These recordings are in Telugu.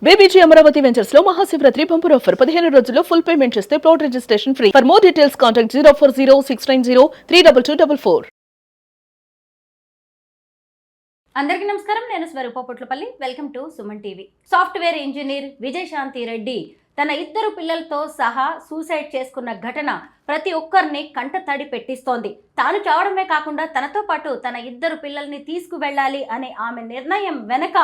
బీబీజీ అమరావతి వెంచర్స్ లో మహాశివరాత్రి బంపర్ ఆఫర్ 15 రోజుల్లో ఫుల్ పేమెంట్ చేస్తే plot registration free. For more details contact 04069032244. అందరికీ నమస్కారం. నేను Swaroopa Potlapalli. Welcome to Suman TV. Software engineer Vijayashanti Reddy తన ఇద్దరు పిల్లలతో సహా సూసైడ్ చేసుకున్న ఘటన ప్రతి ఒక్కరిని కంట తడి పెట్టిస్తోంది. తాను చావడమే కాకుండా తనతో పాటు తన ఇద్దరు పిల్లల్ని తీసుకువెళ్ళాలి అనే ఆమె నిర్ణయం వెనక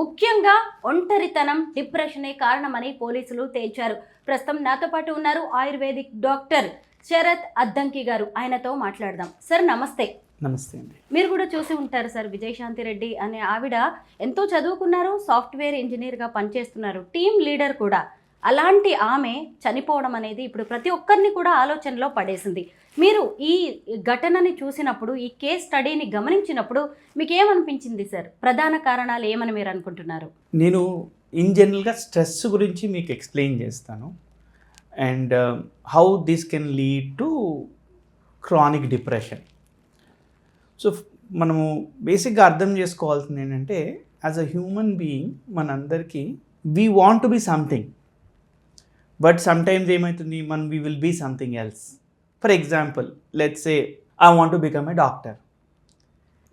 ముఖ్యంగా ఒంటరితనం, డిప్రెషనే కారణమని పోలీసులు తేల్చారు. ప్రస్తుతం నాతో పాటు ఉన్నారు ఆయుర్వేదిక్ డాక్టర్ శరత్ అద్దంకి గారు. ఆయనతో మాట్లాడదాం. సార్ నమస్తే. నమస్తే అండి. మీరు కూడా చూసి ఉంటారు సార్, విజయశాంతి రెడ్డి అనే ఆవిడ ఎంతో చదువుకున్నారు, సాఫ్ట్వేర్ ఇంజనీర్గా పనిచేస్తున్నారు, టీమ్ లీడర్ కూడా. అలాంటి ఆమె చనిపోవడం అనేది ఇప్పుడు ప్రతి ఒక్కరిని కూడా ఆలోచనలో పడేసింది. మీరు ఈ ఘటనని చూసినప్పుడు, ఈ కేస్ స్టడీని గమనించినప్పుడు మీకు ఏమనిపించింది సార్? ప్రధాన కారణాలు ఏమని మీరు అనుకుంటున్నారు? నేను ఇన్ జనరల్గా స్ట్రెస్ గురించి మీకు ఎక్స్ప్లెయిన్ చేస్తాను and how this can lead to chronic depression. So మనము బేసిక్గా అర్థం చేసుకోవాల్సింది ఏంటంటే, యాజ్ అ హ్యూమన్ బీయింగ్ మనందరికీ we want to be something, but sometimes ఏమవుతుంది, we will be something else. For example, let's say I want to become a doctor.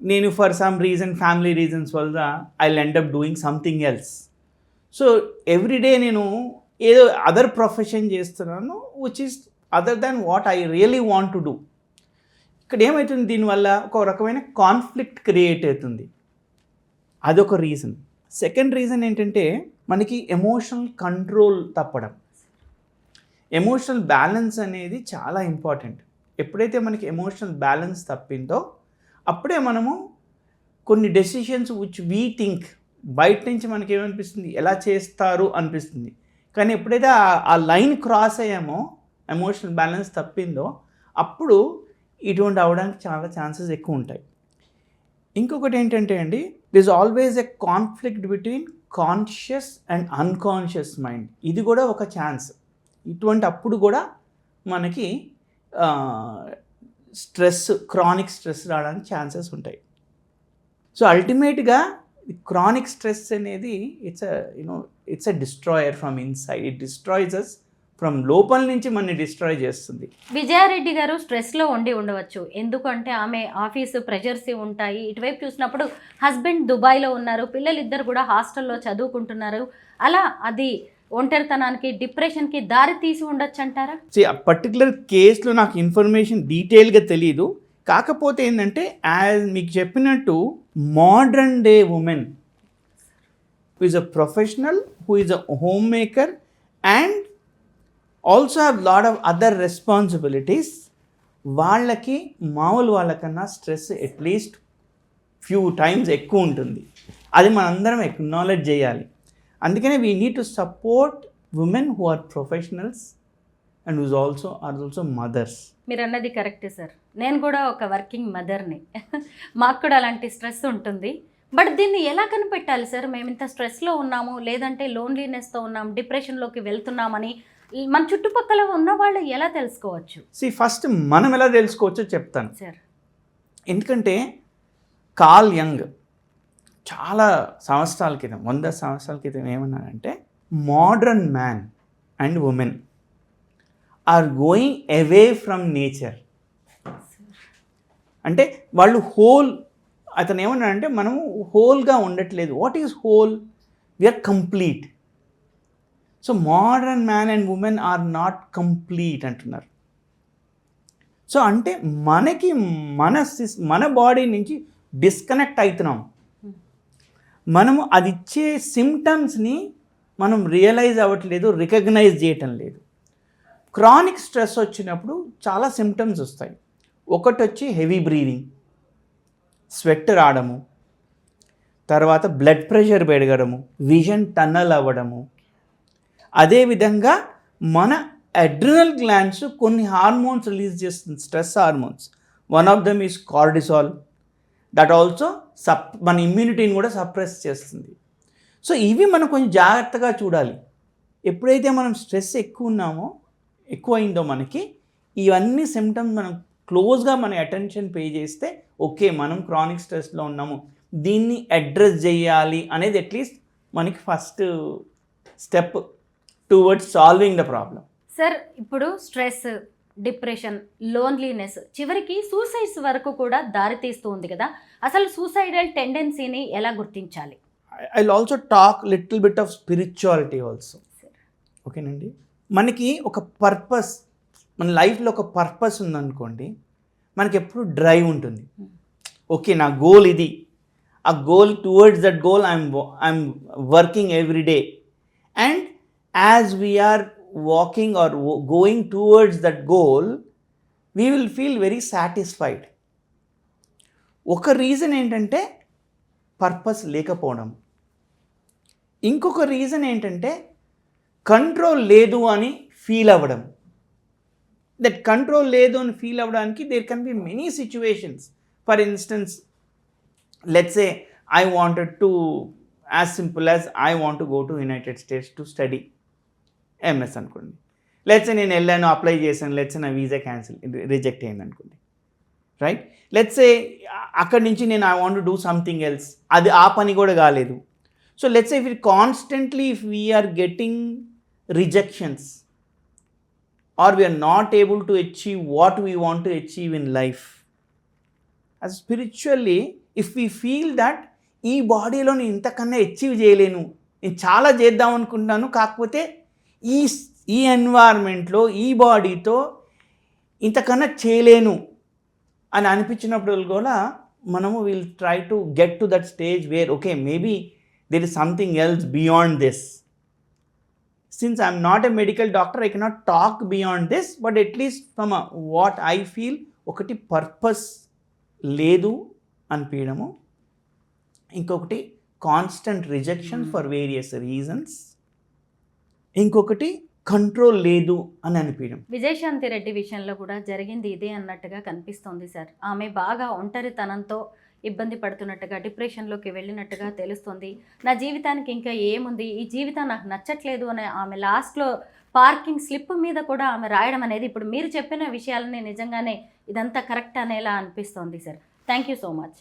నేను for some reason, family reasons వల్ల I will end up doing something else. So everyday నేను ఏదో అదర్ ప్రొఫెషన్ చేస్తున్నాను which is other than what I really want to do. ఇక్కడ ఏమవుతుంది, దీనివల్ల ఒక రకమైన కాన్ఫ్లిక్ట్ క్రియేట్ అవుతుంది. అదొక రీజన్. సెకండ్ రీజన్ ఏంటంటే, మనకి ఎమోషనల్ కంట్రోల్ తప్పడం. ఎమోషనల్ బ్యాలెన్స్ అనేది చాలా ఇంపార్టెంట్. ఎప్పుడైతే మనకి ఎమోషనల్ బ్యాలెన్స్ తప్పిందో అప్పుడే మనము కొన్ని డెసిషన్స్ విచ్ వీ థింక్, బయట నుంచి మనకి ఏమనిపిస్తుంది, ఎలా చేస్తారు అనిపిస్తుంది. కానీ ఎప్పుడైతే ఆ లైన్ క్రాస్ అయ్యామో, ఎమోషనల్ బ్యాలెన్స్ తప్పిందో, అప్పుడు ఇటువంటి అవడానికి చాలా ఛాన్సెస్ ఎక్కువ ఉంటాయి. ఇంకొకటి ఏంటంటే అండి, there is always a conflict between conscious and unconscious mind. ఇది కూడా ఒక ఛాన్స్. ఇటువంటి అప్పుడు కూడా మనకి స్ట్రెస్, క్రానిక్ స్ట్రెస్ రావడానికి ఛాన్సెస్ ఉంటాయి. సో అల్టిమేట్గా క్రానిక్ స్ట్రెస్ అనేది it's a destroyer from inside. It destroys us from లోపల నుంచి మనని డిస్ట్రాయ్ చేస్తుంది. విజయారెడ్డి గారు స్ట్రెస్లో ఉండవచ్చు. ఎందుకంటే ఆమె ఆఫీసు ప్రెషర్స్ ఉంటాయి. ఇటువైపు చూసినప్పుడు హస్బెండ్ దుబాయ్లో ఉన్నారు, పిల్లలు ఇద్దరు కూడా హాస్టల్లో చదువుకుంటున్నారు. అలా అది ఒంటరితనానికి, డిప్రెషన్కి దారి తీసి ఉండొచ్చు అంటారా? ఆ పర్టికులర్ కేసులో నాకు ఇన్ఫర్మేషన్ డీటెయిల్గా తెలియదు. కాకపోతే ఏంటంటే, యాజ్ మీకు చెప్పినట్టు, modern day women who is a professional, who is a home maker and also have lot of other responsibilities, వాళ్ళకి మామూలు వాళ్ళకన్నా స్ట్రెస్ అట్లీస్ట్ ఫ్యూ టైమ్స్ ఎక్కువ ఉంటుంది. అది మనందరం ఎక్నాలెడ్జ్ చేయాలి. అందుకనే we need to support women who are professionals and who's also mothers. మీరు అన్నది కరెక్టే సార్. నేను కూడా ఒక వర్కింగ్ మదర్ని. మాకు కూడా అలాంటి స్ట్రెస్ ఉంటుంది. బట్ దీన్ని ఎలా కనిపెట్టాలి సార్? మేము ఇంత స్ట్రెస్లో ఉన్నాము, లేదంటే లోన్లీనెస్తో ఉన్నాము, డిప్రెషన్లోకి వెళ్తున్నామని మన చుట్టుపక్కల ఉన్న వాళ్ళు ఎలా తెలుసుకోవచ్చు? ఫస్ట్ మనం ఎలా తెలుసుకోవచ్చో చెప్తాను సార్. ఎందుకంటే కార్ల్ యంగ్ చాలా సంవత్సరాల క్రితం, 100 సంవత్సరాల క్రితం ఏమన్నారంటే, modern man and women are going away from nature. అంటే వాళ్ళు అతను ఏమన్నాడంటే, మనము హోల్గా ఉండట్లేదు. What is whole? We're complete. So modern man and women are not complete అంటున్నారు. సో అంటే మనకి మన బాడీ నుంచి డిస్కనెక్ట్ అవుతున్నాం. మనము అది ఇచ్చే సిమ్టమ్స్ని మనం రియలైజ్ అవ్వట్లేదు, రికగ్నైజ్ చేయటం లేదు. క్రానిక్ స్ట్రెస్ వచ్చినప్పుడు చాలా సిమ్టమ్స్ వస్తాయి. ఒకటి వచ్చి హెవీ బ్రీదింగ్, స్వెట్ రావడము, తర్వాత బ్లడ్ ప్రెషర్ పెరగడము, విజన్ టన్నల్ అవ్వడము. అదేవిధంగా మన అడ్రినల్ గ్లాండ్స్ కొన్ని హార్మోన్స్ రిలీజ్ చేస్తుంది, stress hormones. One of them is cortisol. That also మన ఇమ్యూనిటీని కూడా సప్రెస్ చేస్తుంది. సో ఇవి మనం కొంచెం జాగ్రత్తగా చూడాలి. ఎప్పుడైతే మనం స్ట్రెస్ ఎక్కువైందో మనకి ఇవన్నీ సిమ్టమ్స్ మనం క్లోజ్గా మన అటెన్షన్ పే చేస్తే, ఓకే మనం క్రానిక్ స్ట్రెస్లో ఉన్నాము, దీన్ని అడ్రస్ చేయాలి అనేది అట్లీస్ట్ మనకి first step towards solving the problem. Sir ఇప్పుడు స్ట్రెస్, డిప్రెషన్, లోన్లీనెస్ చివరికి సూసైడ్స్ వరకు కూడా దారితీస్తూ ఉంది కదా. అసలు సూసైడల్ టెండెన్సీని ఎలా గుర్తించాలి? I'll also talk little bit of spirituality also. ఓకేనండి, మనకి ఒక పర్పస్, మన లైఫ్లో ఒక పర్పస్ ఉందనుకోండి, మనకి ఎప్పుడు డ్రైవ్ ఉంటుంది. ఓకే, నా గోల్ ఇది, ఆ goal towards that goal I'm working every day, and as we're walking or going towards that goal, we will feel very satisfied. ఒక రీజన్ ఏంటంటే పర్పస్ లేకపోవడం, ఇంకొక రీజన్ ఏంటంటే కంట్రోల్ లేదు అని ఫీల్ అవ్వడం. దట్ కంట్రోల్ లేదు అని ఫీల్ అవ్వడానికి there can be many situations. For instance, let's say I wanted to, as simple as I want to go to United States to study MS అనుకోండి. లెట్స్ నేను వెళ్ళాను, అప్లై చేశాను, లెట్స్ నా వీసా రిజెక్ట్ అయింది అనుకోండి, రైట్? లెట్స్ అక్కడి నుంచి నేను I want to do something else, అది ఆ పని కూడా కాలేదు. So let's if constantly if we're getting rejections or we're not able to achieve what we want to achieve in life, as spiritually if we feel that ఈ బాడీలో నేను ఇంతకన్నా అచీవ్ చేయలేను, నేను చాలా చేద్దాం అనుకుంటున్నాను, కాకపోతే ఈ ఎన్వైర్న్మెంట్లో ఈ బాడీతో ఇంతకన్నా చేయలేను అని అనిపించినప్పుడు కూడా మనము will try to get to that stage where okay maybe there is something else beyond this. Since I'm not a medical doctor, I cannot talk beyond this, but at least from what I feel, ఒకటి పర్పస్ లేదు అనిపించడము, ఇంకొకటి constant rejection for various reasons, ఇంకొకటి కంట్రోల్ లేదు అని అనిపించడం. విజయశాంతి రెడ్డి విషయంలో కూడా జరిగింది ఇదే అన్నట్టుగా కనిపిస్తోంది సార్. ఆమె బాగా ఒంటరితనంతో ఇబ్బంది పడుతున్నట్టుగా, డిప్రెషన్లోకి వెళ్ళినట్టుగా తెలుస్తుంది. నా జీవితానికి ఇంకా ఏముంది, ఈ జీవితం నాకు నచ్చట్లేదు అని ఆమె లాస్ట్లో పార్కింగ్ స్లిప్ మీద కూడా ఆమె రాయడం అనేది, ఇప్పుడు మీరు చెప్పిన విషయాలని నిజంగానే ఇదంతా కరెక్ట్ అనేలా అనిపిస్తోంది sir. Thank you so much.